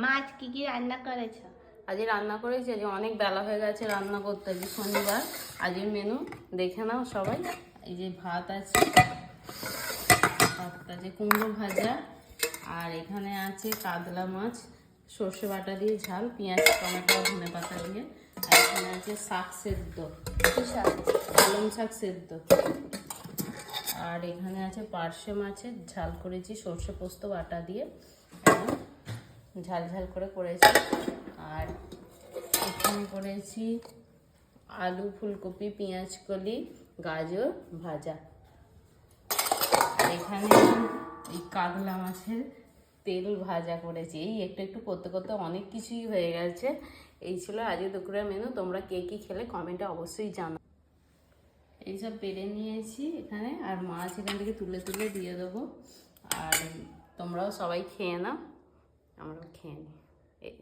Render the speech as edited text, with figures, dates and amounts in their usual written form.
মা আজ কি রান্না করেছো? আজ রান্না করেছি, আজ অনেক বেলা হয়ে গেছে রান্না করতে। আজ শনিবার, আজের মেনু দেখে নাও সবাই। এই যে ভাত আছে, কুমড়ো ভাজা, আর এখানে আছে কাতলা মাছ সর্ষে বাটা দিয়ে ঝাল, পেঁয়াজ টমেটো ধনে পাতা দিয়ে। আর এখানে আছে শাক সেদ্ধ, পালং শাক সেদ্ধ। আর এখানে আছে পার্শে মাছের ঝাল করেছি সর্ষে পোস্ত বাটা দিয়ে, ঝাল ঝাল করে করেছি। আর এখানে করেছি আলু ফুলকপি পেঁয়াজ কলি গাজর ভাজা। এখানে এই কাতলা মাছের তেল ভাজা করেছি। এই একটু একটু করতে করতে অনেক কিছুই হয়ে গেছে। এই ছিল আজকে দুপুরের মেনু। তোমরা কে কী খেলে কমেন্টে অবশ্যই জানাও। এইসব পেরে নিয়েছি এখানে, আর মাছ এখান থেকে তুলে তুলে দিয়ে দেবো। আর তোমরাও সবাই খেয়ে নাও, আমরাও খেয়ে নিই।